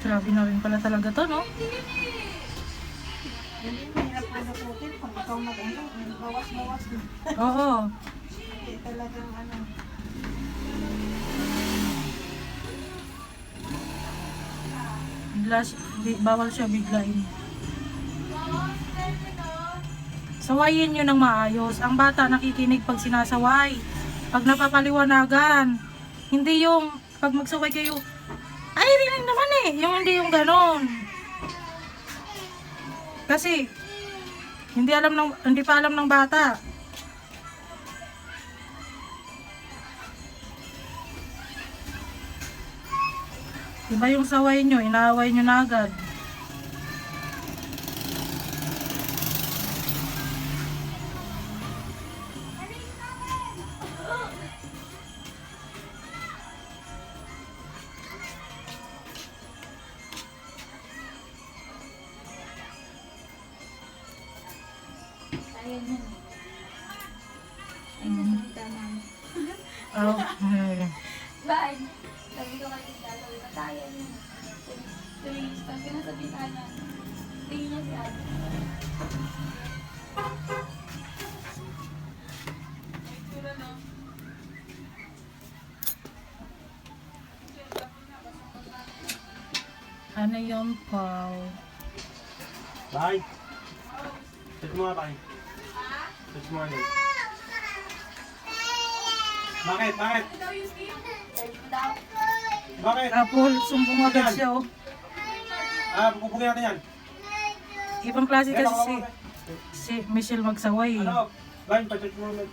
Grabe na rin pala talaga to, no? Hindi, mahirap na naputin. Pag ikaw mag-ano, bawas-bawas. Oo. Hindi talagang ano. Bigla, bawal siya biglain. Sawayin nyo ng maayos. Ang bata nakikinig pag sinasaway. Pag napapaliwanagan. Hindi yung pag magsaway kayo, ay, rinig naman eh. Yung hindi yung ganon. Kasi, hindi pa alam ng bata. Diba yung saway nyo, inaaway nyo na agad. Ayan yun. Ay, nasa kita mami. Oh, Bye. Sabi ko kay tita, sabi ko, tayo yun. Tuwing pag pinasabi ka na, tingin niya si ate. ano yung Paul? Bye. Search mo nga, bye. Search mo nga. Bakit? Bakit? Sabi ko daw, Bakit? Apple, sumbong agad siya, oh. Pupugin natin yan. Ibang klase Ayan, kasi si Michelle magsaway. Ano? Bye, pa-search mo naman.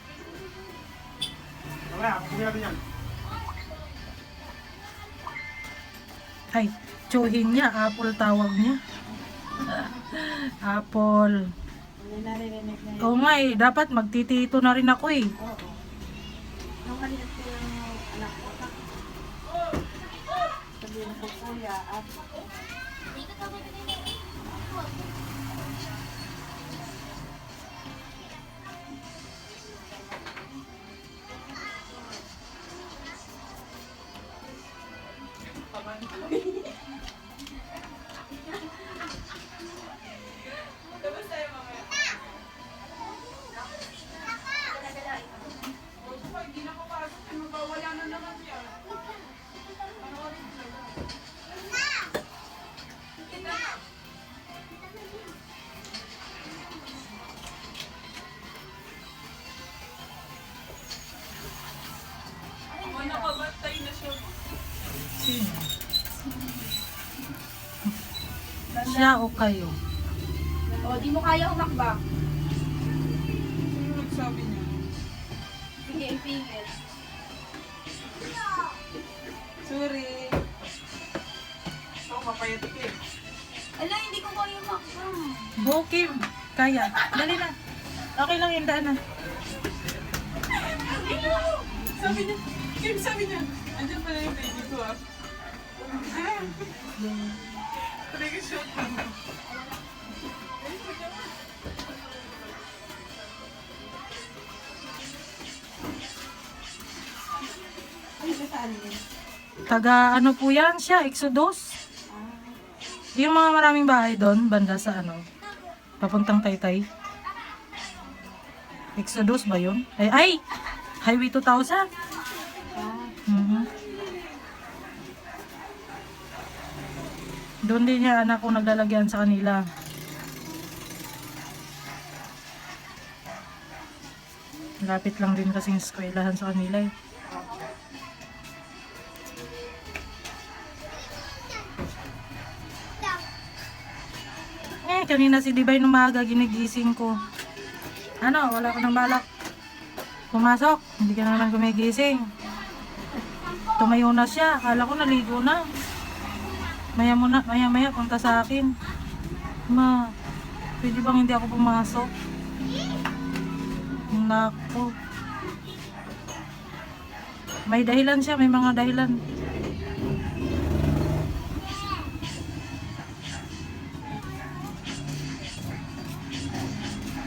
Mamaya, pupugin natin yan. Ay, tsuhin niya, Apple tawag niya. Apple. Hindi naririnig na yun. Oo nga eh, dapat magtitito na rin ako eh. Oo. Nung maliit ko yung anak ko. Sabihin ko, kuya, at Sino? Siya o kayo? o, di mo kaya umakbang. sino nagsabi niya? Sige, ipigil. Sorry. Ito, mapayat ko eh. Ala, hindi ko kaya umakbang. Bokim, kaya. Dali na. Okay lang yung daanan. Sabi niya, Kim, sabi niya, andyan pala yung baby ko ah. Talaga shoot ako. Ay, saan yun? Taga ano po yan siya, Exodus. Yung mga maraming bahay doon, banda sa ano, papuntang Taytay. Exodus ba yun? Ay! Highway 2000. Mhm. Doon din niya anak ko naglalagyan sa kanila. Lapit lang din kasing eskwelahan sa kanila eh. Kanina si Divine umaga, ginigising ko. Ano, wala ka ng balak. Pumasok, hindi ka naman gumigising. Tumayo na siya, akala ko naligo na. Maya punta sa akin. Ma, pwede bang hindi ako pumasok? Nako. May dahilan siya, may mga dahilan.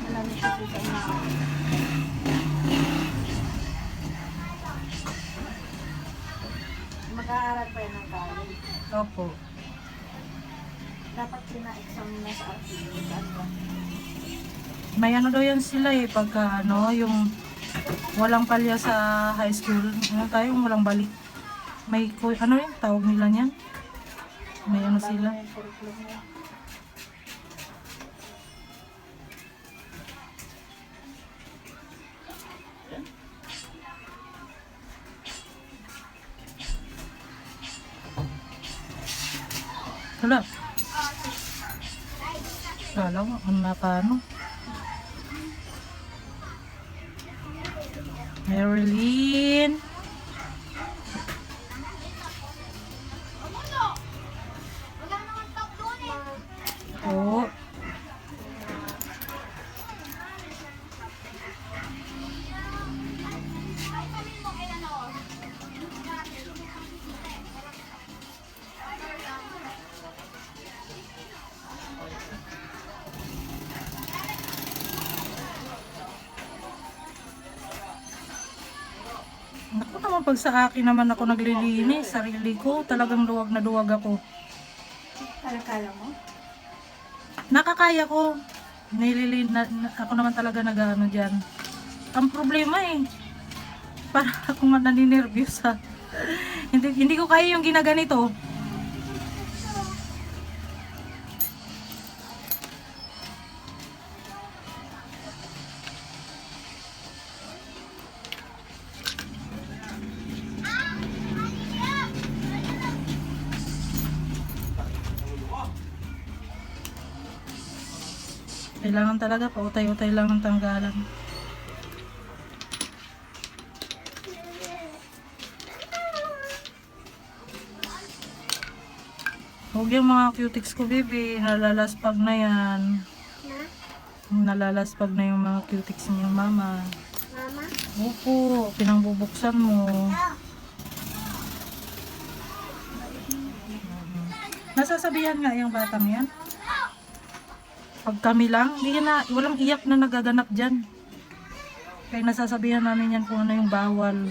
Malamig kasi sa mga mag-aaral pa yun ng college. Opo. Dapat pina-exam na sa atin. Saan ba? May ano daw yan sila eh, pagka ano, yung walang palya sa high school, ano tayo, yung walang balik. May, ano yung tawag nila niyan? May ano sila. Yung curriculum niya. Wala. Wala ko, ano na paano. Marilyn. Oo. Naku naman, pag sa akin naman ako naglilinis, sarili ko, talagang luwag na luwag ako. Kala mo? Nakakaya ko. Ako naman talaga nag-ano dyan. Ang problema eh, para akong naninervyos ha. hindi ko kaya yung ginaganito. Kailangan talaga pautay-utay lang ng tanggalan. Huwag yung mga cutics ko, baby. Nalalaspag na yan. Nalalaspag na yung mga cutics niyo, mama. Mama? Opo, pinangbubuksan mo. Nasasabihan nga yung batang yan. Pag kami lang, hindi na, walang iyak na nagaganap dyan. Kaya nasasabihan namin yan kung ano yung bawal.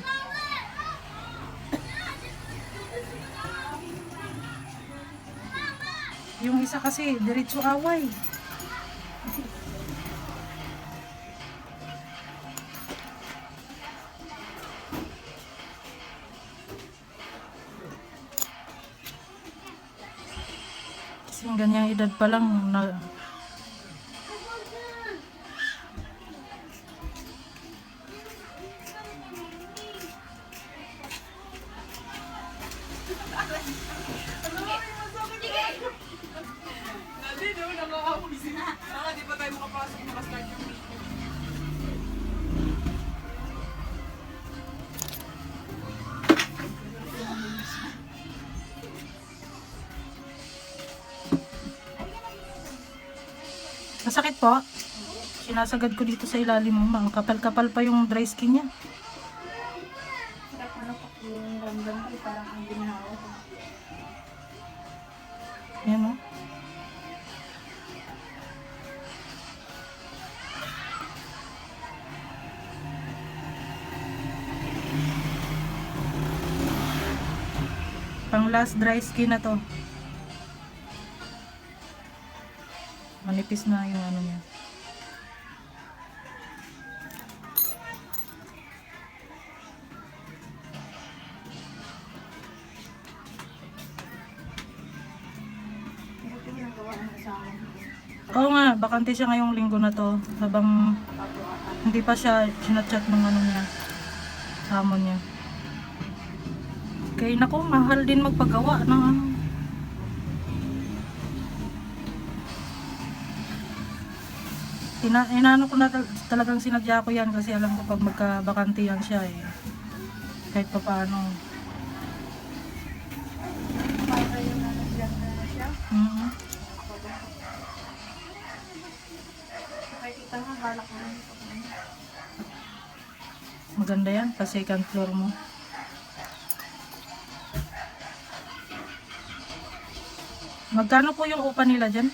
Yung isa kasi, diretso away. Kasi yung ganyang edad pa lang, Hindi, di ba nakakapoy sila? Saka di ba tayo makapasok, makastart yung meeting? masakit po. Sinasagad ko dito sa ilalim mo. Ang kapal-kapal pa yung dry skin niya. Sarap ano pa yung ramdam ko parang ang ginawa ko. Yan o. Pang last dry skin na to. Manipis na yung ano niya. Buti mo nang gawa ng kasama ko. Oo nga, bakante siya ngayong linggo na to. Habang hindi pa siya sinachat ng ano niya. Hamon niya. Kaya nako, mahal din magpagawa ng ano. Inano ko na talagang sinadya ko yan kasi alam ko pag magkabakante yan siya eh. Kahit pa paano. Para yung nalagyan na siya. Mhm. Nakikita nga, balak mo lang ito. Maganda yan, pa second floor mo. Magkano po yung upa nila dyan?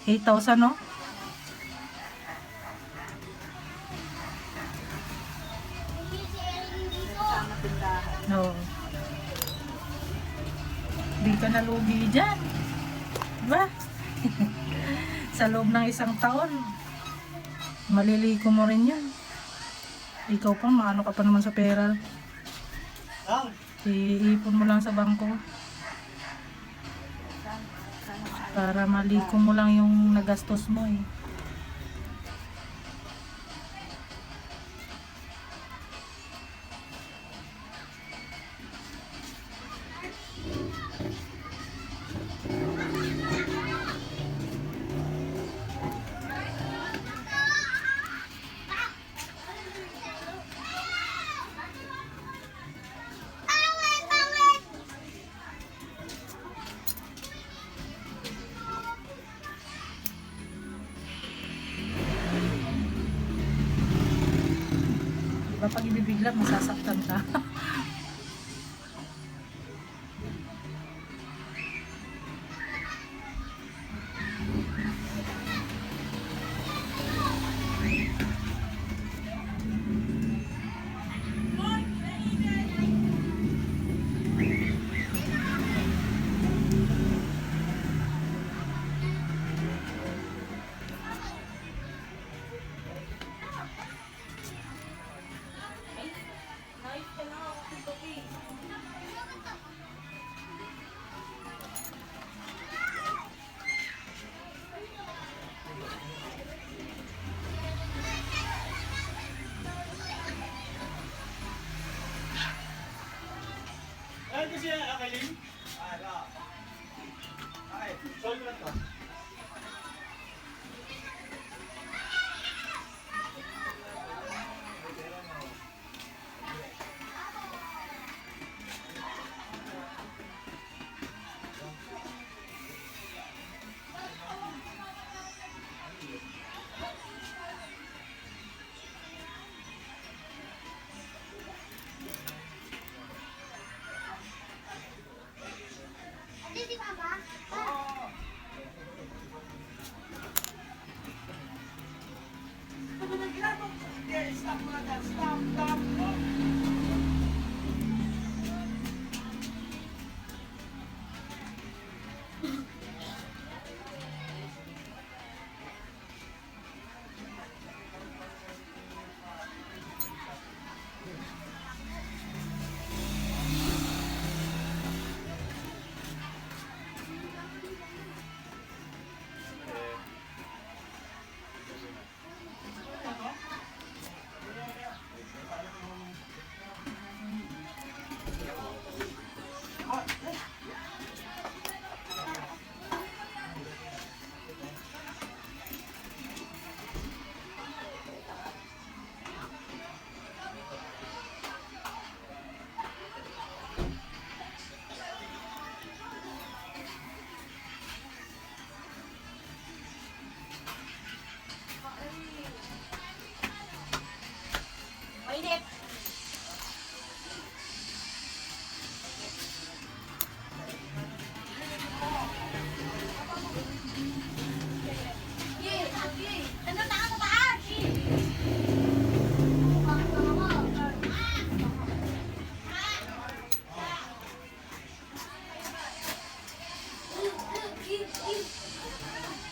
8,000 no? Sama tindahan. No. Di ka nalugi dyan. Diba? Sa loob ng isang taon, maliliko mo rin yan. Ikaw pa, maano ka pa naman sa pera. Ah, Iipon mo lang sa bangko. Para maliko mo lang yung nagastos mo eh. Diba pag ibibigla, masasaktan ka. ay, kasi Akailin. Ay, solve lang to.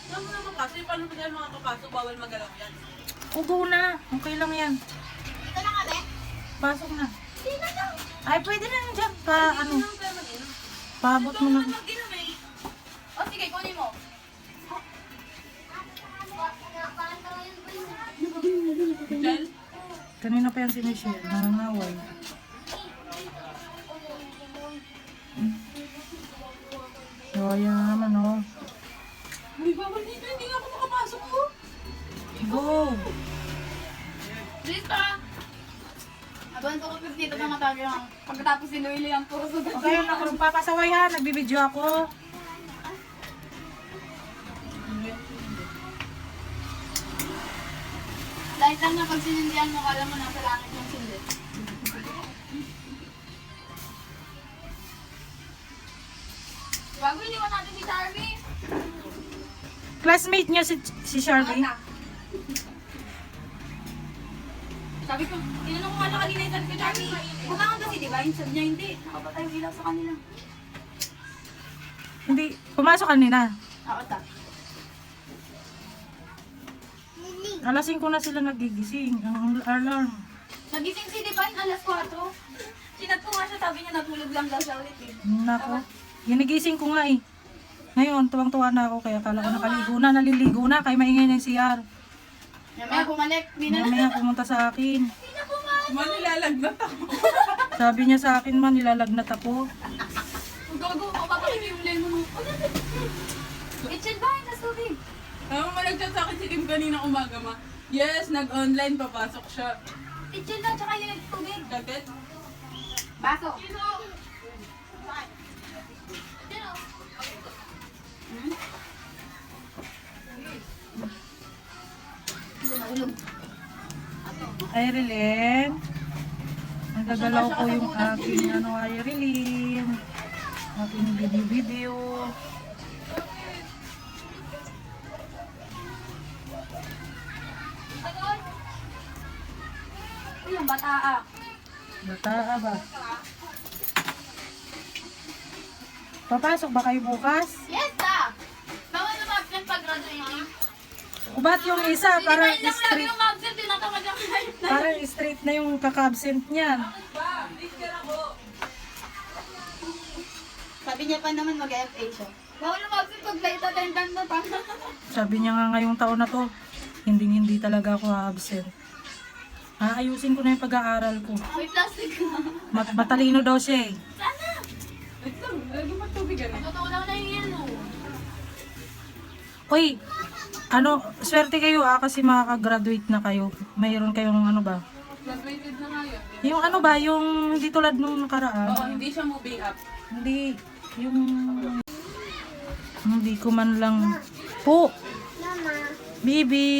Saan mo naman kasi? Paano ba tayo makakapasok? Bawal magalaw yan. Ugo na. Okay lang yan. Dito na kami? Pasok na. Dito na. Ay, pwede na yan dyan. Pa, ano, Ano tayo mag-inom? paabot mo na. Mag-inom eh. O sige, kunin mo. Diyan? Kanina pa yan si Michelle. Nangangaway. So, ayan na naman, oh. Uy, bawal dito. Hindi nga ako makapasok ko. Go! Dito. Abang ko 50 dito mga tabi lang. Pagkatapos si Noelle ang puro sugat. Okay, ako nagpapasaway ha. Nagbibideo ako. Dahil lang na pag sinindihan mo, kala mo nasa langit yung sindi. Bago iniwan natin si Charlie. Classmate niya si Charlie. Sabi ko, tinanong ko nga na kanina yung sabi ko, Charlie, bumangon ba si Divine? Sabi niya, hindi. Nakapatay yung ilaw sa kanila. Hindi, pumasok kanina. Oo, ta. Alas 5 na sila nagigising. Ang alarm. Nagising si Divine alas 4. Chinat ko nga siya, sabi niya natulog lang daw siya ulit eh. Nako. Ginigising ko nga eh. Ngayon, tuwang-tuwa na ako kaya kala ko nakaligo na, naliligo na, kaya maingay ng CR. Mamaya bumalik, di na Mamaya pumunta sa akin. Manilalagnat ako. Sabi niya sa akin man, nilalagnat ako. Gago, mapapakin yung lemon mo. Itchel ba? Nasa tubig. Tama mo nag-chat sa akin si Kim kanina umaga ma. Yes, nag-online, papasok siya. Itchel na, tsaka yung tubig. Dagat? Baso. Irene, nagagalaw ko yung aking Irene. Aking video. Uy, yung bataa. Bataa ba? Papasok ba kayo bukas? Yes, ta! Bawal na mag-absent pag-graduating. Ubat yung isa, parang Divine lang lagi straight, yung mag-absent, tinatamad lang kahit na. parang straight na yung kaka-absent niyan. Sabi niya pa naman mag-FA siya. Bawal na mag-absent pag late attendance na pa. Sabi niya nga ngayong taon na to, hindi talaga ako absent. Aayusin ko na yung pag-aaral ko. May plastic na. Matalino daw siya eh. Sana! Ito, lagi matubig ano. Totoo lang na yung yelo. Uy, swerte kayo kasi makaka-graduate na kayo. Mayroon kayong ano ba? Graduated na nga yun. Yung ano ba, yung hindi tulad nung nakaraan. Oo, hindi siya moving up. Hindi, yung... Hindi ko man lang... Po! Bibi!